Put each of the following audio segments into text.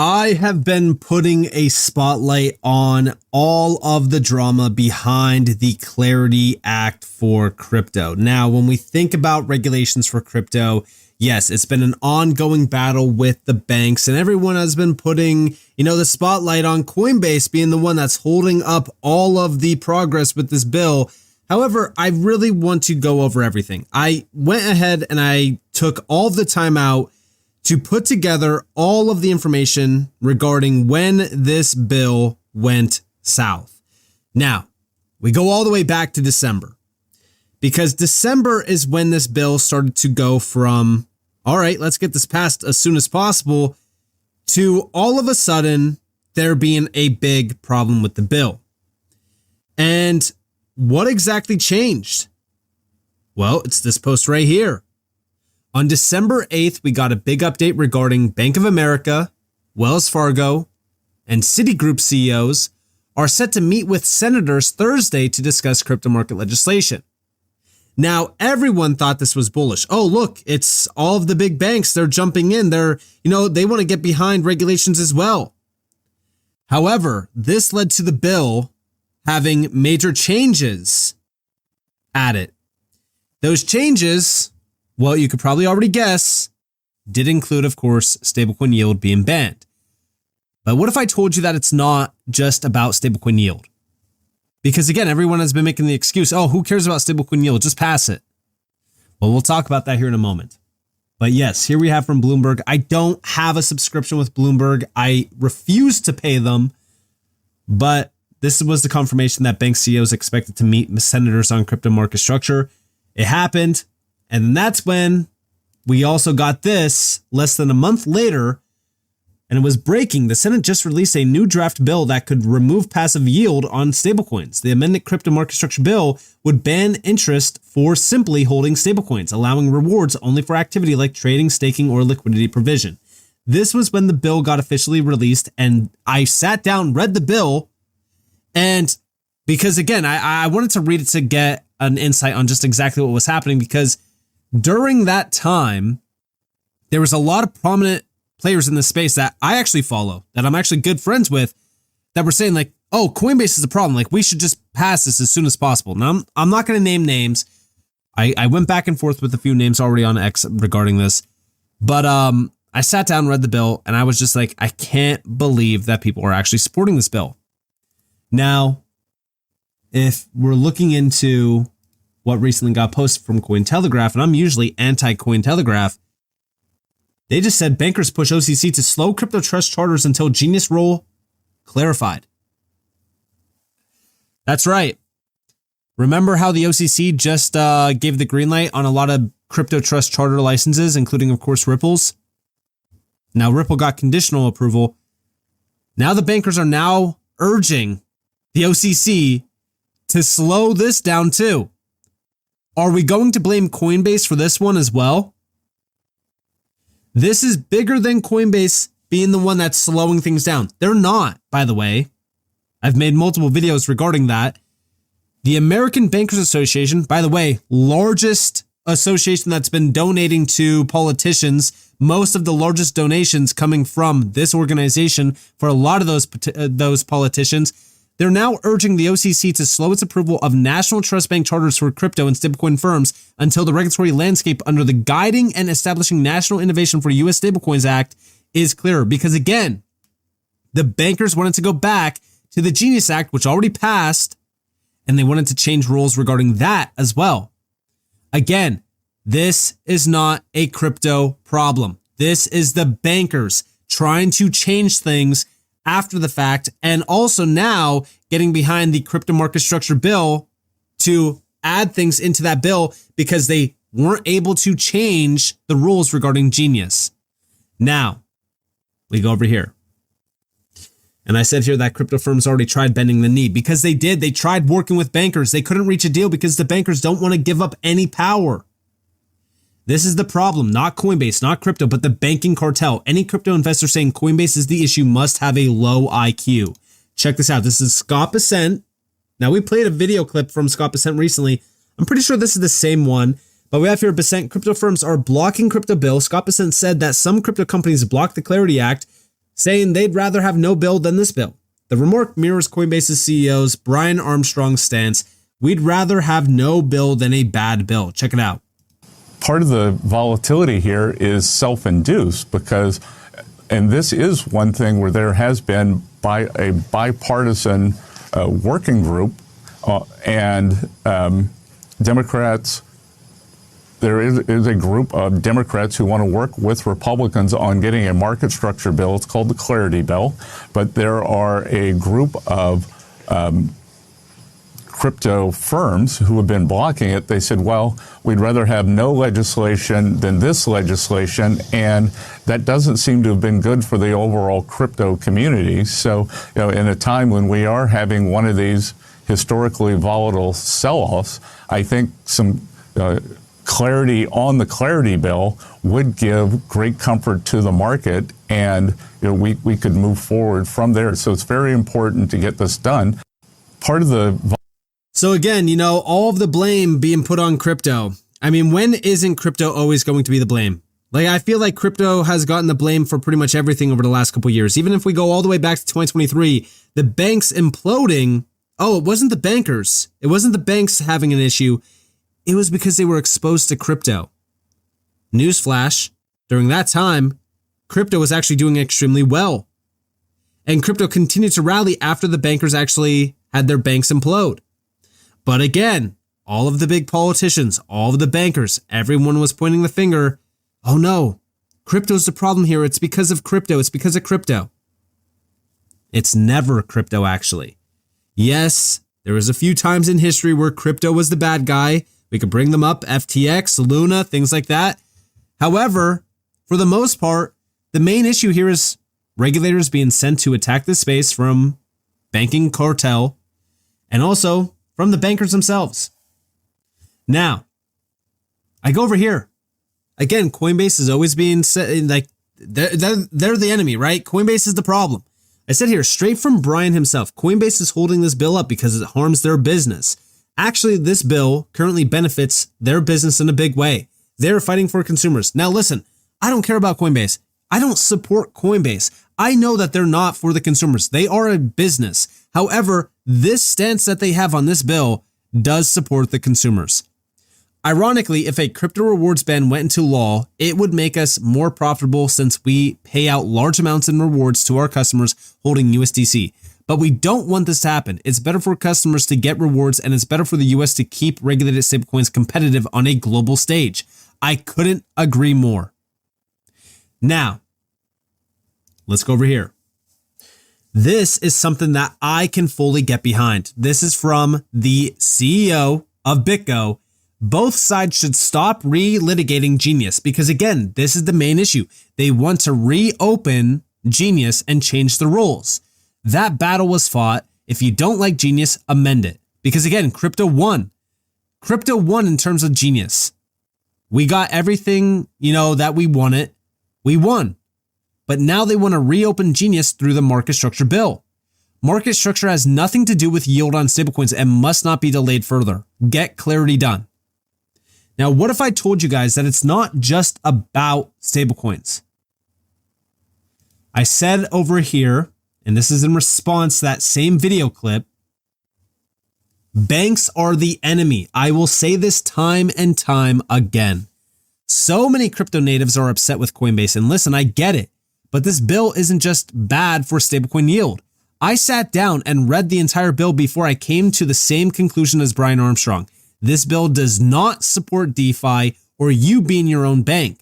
I have been putting a spotlight on all of the drama behind the Clarity Act for crypto. Now, when we think about regulations for crypto, yes, it's been an ongoing battle with the banks, and everyone has been putting, the spotlight on Coinbase being the one that's holding up all of the progress with this bill. However, I really want to go over everything. I went ahead and I took all of the time out to put together all of the information regarding when this bill went south. Now, we go all the way back to December, because December is when this bill started to go from, all right, let's get this passed as soon as possible, to all of a sudden there being a big problem with the bill. And what exactly changed? Well, it's this post right here. On December 8th, we got a big update regarding Bank of America, Wells Fargo, and Citigroup CEOs are set to meet with senators Thursday to discuss crypto market legislation. Now, everyone thought this was bullish. Oh, look, it's all of the big banks. They're jumping in. They want to get behind regulations as well. However, this led to the bill having major changes added. Those changes, well, you could probably already guess, did include, of course, stablecoin yield being banned. But what if I told you that it's not just about stablecoin yield? Because again, everyone has been making the excuse, oh, who cares about stablecoin yield? Just pass it. Well, we'll talk about that here in a moment. But yes, here we have from Bloomberg. I don't have a subscription with Bloomberg. I refuse to pay them. But this was the confirmation that bank CEOs expected to meet with senators on crypto market structure. It happened. And that's when we also got this less than a month later, and it was breaking. The Senate just released a new draft bill that could remove passive yield on stablecoins. The amended crypto market structure bill would ban interest for simply holding stablecoins, allowing rewards only for activity like trading, staking, or liquidity provision. This was when the bill got officially released, and I sat down, read the bill, and because again, I wanted to read it to get an insight on just exactly what was happening, because during that time, there was a lot of prominent players in this space that I actually follow, that I'm actually good friends with, that were saying like, oh, Coinbase is a problem. Like, we should just pass this as soon as possible. Now, I'm not going to name names. I went back and forth with a few names already on X regarding this. But I sat down, read the bill, and I was just like, I can't believe that people are actually supporting this bill. Now, if we're looking into what recently got posted from Cointelegraph, and I'm usually anti-Cointelegraph, they just said bankers push OCC to slow crypto trust charters until Genius rule clarified. That's right. Remember how the OCC just gave the green light on a lot of crypto trust charter licenses, including, of course, Ripple's? Now, Ripple got conditional approval. Now the bankers are now urging the OCC to slow this down too. Are we going to blame Coinbase for this one as well? This is bigger than Coinbase being the one that's slowing things down. They're not, by the way. I've made multiple videos regarding that. The American Bankers Association, by the way, largest association that's been donating to politicians, most of the largest donations coming from this organization for a lot of those politicians. They're now urging the OCC to slow its approval of national trust bank charters for crypto and stablecoin firms until the regulatory landscape under the Guiding and Establishing National Innovation for U.S. Stablecoins Act is clearer. Because again, the bankers wanted to go back to the Genius Act, which already passed, and they wanted to change rules regarding that as well. Again, this is not a crypto problem. This is the bankers trying to change things after the fact, and also now getting behind the crypto market structure bill to add things into that bill because they weren't able to change the rules regarding Genius. Now, we go over here. And I said here that crypto firms already tried bending the knee, because they did. They tried working with bankers. They couldn't reach a deal because the bankers don't want to give up any power. This is the problem, not Coinbase, not crypto, but the banking cartel. Any crypto investor saying Coinbase is the issue must have a low IQ. Check this out. This is Scott Bessent. Now, we played a video clip from Scott Bessent recently. I'm pretty sure this is the same one, but we have here Bessent, crypto firms are blocking crypto bill. Scott Bessent said that some crypto companies blocked the Clarity Act, saying they'd rather have no bill than this bill. The remark mirrors Coinbase's CEO's Brian Armstrong's stance. We'd rather have no bill than a bad bill. Check it out. Part of the volatility here is self-induced because, and this is one thing where there has been a bipartisan working group and Democrats. There is a group of Democrats who want to work with Republicans on getting a market structure bill. It's called the Clarity Bill. But there are a group of crypto firms who have been blocking it. They said, well, we'd rather have no legislation than this legislation. And that doesn't seem to have been good for the overall crypto community. So, in a time when we are having one of these historically volatile sell-offs, I think some clarity on the Clarity Bill would give great comfort to the market, and we could move forward from there. So it's very important to get this done. So again, all of the blame being put on crypto. I mean, when isn't crypto always going to be the blame? Like, I feel like crypto has gotten the blame for pretty much everything over the last couple of years. Even if we go all the way back to 2023, the banks imploding. Oh, it wasn't the bankers. It wasn't the banks having an issue. It was because they were exposed to crypto. Newsflash, during that time, crypto was actually doing extremely well. And crypto continued to rally after the bankers actually had their banks implode. But again, all of the big politicians, all of the bankers, everyone was pointing the finger. Oh no, crypto's the problem here. It's because of crypto. It's because of crypto. It's never crypto, actually. Yes, there was a few times in history where crypto was the bad guy. We could bring them up, FTX, Luna, things like that. However, for the most part, the main issue here is regulators being sent to attack this space from banking cartel and also from the bankers themselves. Now, I go over here. Again, Coinbase is always being said, like, they're the enemy, right? Coinbase is the problem. I said here, straight from Brian himself, Coinbase is holding this bill up because it harms their business. Actually, this bill currently benefits their business in a big way. They're fighting for consumers. Now listen, I don't care about Coinbase. I don't support Coinbase. I know that they're not for the consumers. They are a business. However, this stance that they have on this bill does support the consumers. Ironically, if a crypto rewards ban went into law, it would make us more profitable since we pay out large amounts in rewards to our customers holding USDC. But we don't want this to happen. It's better for customers to get rewards, and it's better for the US to keep regulated stablecoins competitive on a global stage. I couldn't agree more. Now, let's go over here. This is something that I can fully get behind. This is from the CEO of BitGo. Both sides should stop relitigating Genius because, again, this is the main issue. They want to reopen Genius and change the rules. That battle was fought. If you don't like Genius, amend it. Because again, crypto won. Crypto won in terms of Genius. We got everything, that we wanted. We won. But now they want to reopen Genius through the market structure bill. Market structure has nothing to do with yield on stablecoins and must not be delayed further. Get clarity done. Now, what if I told you guys that it's not just about stablecoins? I said over here, and this is in response to that same video clip, banks are the enemy. I will say this time and time again. So many crypto natives are upset with Coinbase, and listen, I get it, but this bill isn't just bad for stablecoin yield. I sat down and read the entire bill before I came to the same conclusion as Brian Armstrong. This bill does not support DeFi or you being your own bank.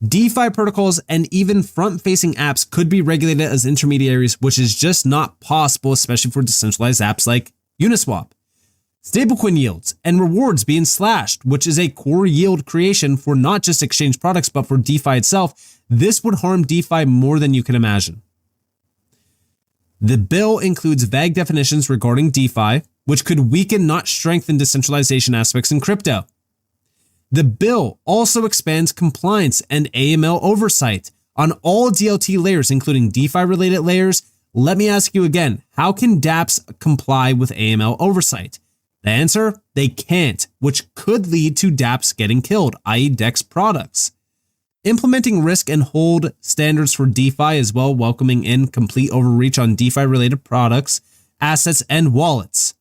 DeFi protocols and even front-facing apps could be regulated as intermediaries, which is just not possible, especially for decentralized apps like Uniswap. Stablecoin yields and rewards being slashed, which is a core yield creation for not just exchange products, but for DeFi itself. This would harm DeFi more than you can imagine. The bill includes vague definitions regarding DeFi, which could weaken, not strengthen decentralization aspects in crypto. The bill also expands compliance and AML oversight on all DLT layers, including DeFi-related layers. Let me ask you again, how can dApps comply with AML oversight? The answer, they can't, which could lead to dApps getting killed, i.e. DEX products. implementing risk and hold standards for DeFi as well, welcoming in complete overreach on DeFi related products, assets, and wallets.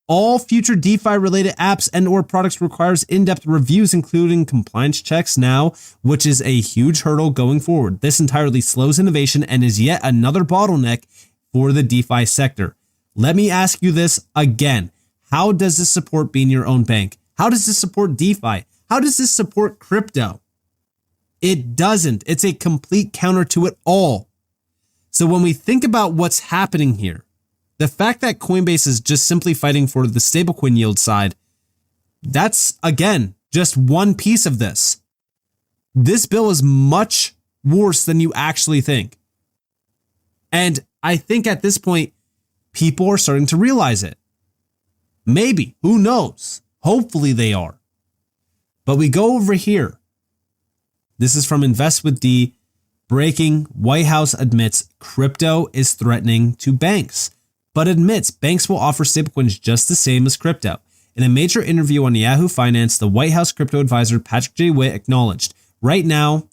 All future DeFi related apps and or products requires in-depth reviews, including compliance checks now, which is a huge hurdle going forward. This entirely slows innovation and is yet another bottleneck for the DeFi sector. Let me ask you this again. How does this support being your own bank? How does this support DeFi? How does this support crypto? It doesn't. It's a complete counter to it all. So when we think about what's happening here, the fact that Coinbase is just simply fighting for the stablecoin yield side, that's, again, just one piece of this. This bill is much worse than you actually think. And I think at this point, people are starting to realize it. Maybe. Who knows? Hopefully they are. But we go over here. This is from Invest with D. Breaking: White House admits crypto is threatening to banks, but admits banks will offer stablecoins just the same as crypto. In a major interview on Yahoo Finance, the White House crypto advisor Patrick J. Witt acknowledged, right now,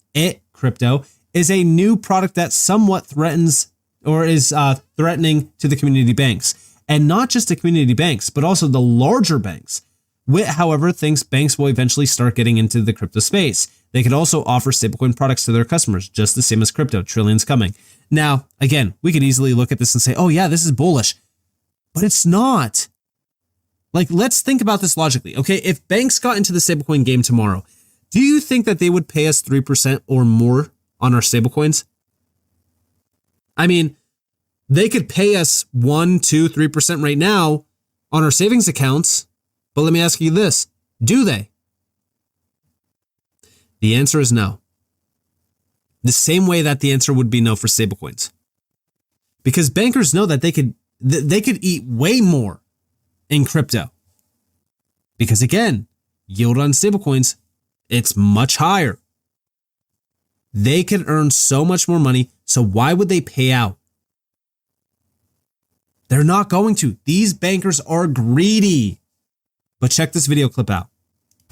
crypto, is a new product that somewhat threatens or is threatening to the community banks. And not just the community banks, but also the larger banks. Witt, however, thinks banks will eventually start getting into the crypto space. They could also offer stablecoin products to their customers, just the same as crypto, trillions coming. Now, again, we could easily look at this and say, oh yeah, this is bullish, but it's not. Like, let's think about this logically. Okay, if banks got into the stablecoin game tomorrow, do you think that they would pay us 3% or more on our stablecoins? I mean, they could pay us 1, 2, 3% right now on our savings accounts, but let me ask you this, do they? The answer is no. The same way that the answer would be no for stablecoins. Because bankers know that they could eat way more in crypto. Because again, yield on stablecoins, it's much higher. They could earn so much more money, so why would they pay out? They're not going to. These bankers are greedy. But check this video clip out.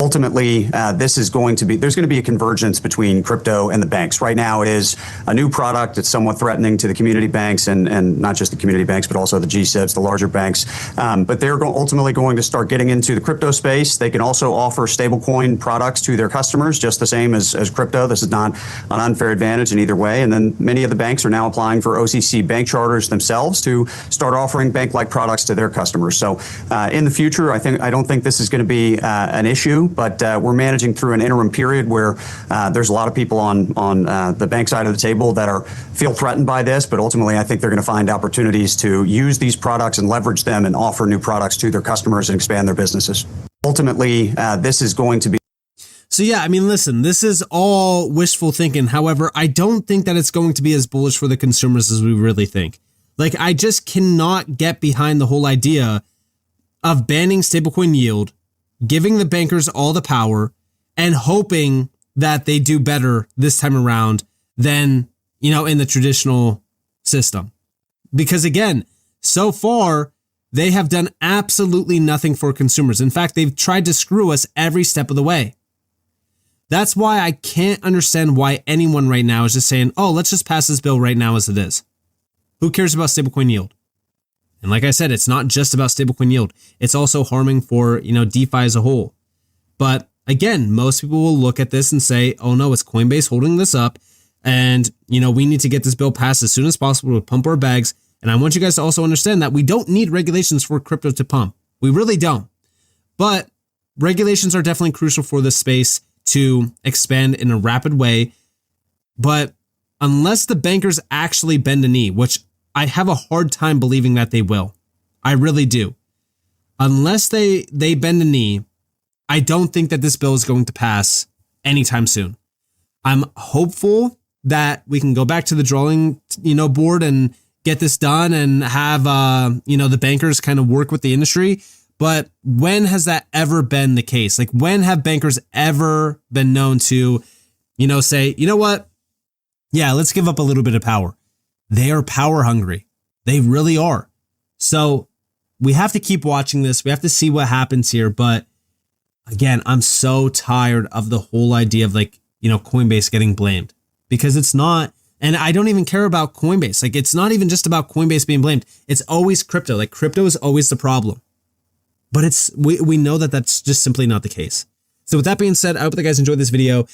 Ultimately, there's going to be a convergence between crypto and the banks. Right now, it is a new product. It's somewhat threatening to the community banks and not just the community banks, but also the GSIBs, the larger banks. But they're ultimately going to start getting into the crypto space. They can also offer stablecoin products to their customers, just the same as crypto. This is not an unfair advantage in either way. And then many of the banks are now applying for OCC bank charters themselves to start offering bank-like products to their customers. So in the future, I don't think this is going to be an issue. But we're managing through an interim period where there's a lot of people on the bank side of the table that feel threatened by this. But ultimately, I think they're going to find opportunities to use these products and leverage them and offer new products to their customers and expand their businesses. Ultimately, this is going to be. So yeah, I mean, listen, this is all wishful thinking. However, I don't think that it's going to be as bullish for the consumers as we really think. Like, I just cannot get behind the whole idea of banning stablecoin yield, giving the bankers all the power, and hoping that they do better this time around than, in the traditional system. Because again, so far, they have done absolutely nothing for consumers. In fact, they've tried to screw us every step of the way. That's why I can't understand why anyone right now is just saying, oh, let's just pass this bill right now as it is. Who cares about stablecoin yield? And like I said, it's not just about stablecoin yield. It's also harming for, DeFi as a whole. But again, most people will look at this and say, oh no, it's Coinbase holding this up. And, we need to get this bill passed as soon as possible to pump our bags. And I want you guys to also understand that we don't need regulations for crypto to pump. We really don't. But regulations are definitely crucial for this space to expand in a rapid way. But unless the bankers actually bend a knee, which I have a hard time believing that they will. I really do. Unless they bend a knee, I don't think that this bill is going to pass anytime soon. I'm hopeful that we can go back to the drawing, board and get this done and have, the bankers kind of work with the industry. But when has that ever been the case? Like, when have bankers ever been known to, say, you know what? Yeah, let's give up a little bit of power. They are power hungry. They really are. So we have to keep watching this. We have to see what happens here. But again, I'm so tired of the whole idea of like Coinbase getting blamed, because it's not. And I don't even care about Coinbase. Like, it's not even just about Coinbase being blamed. It's always crypto. Like, crypto is always the problem. But we know that that's just simply not the case. So with that being said, I hope that you guys enjoyed this video.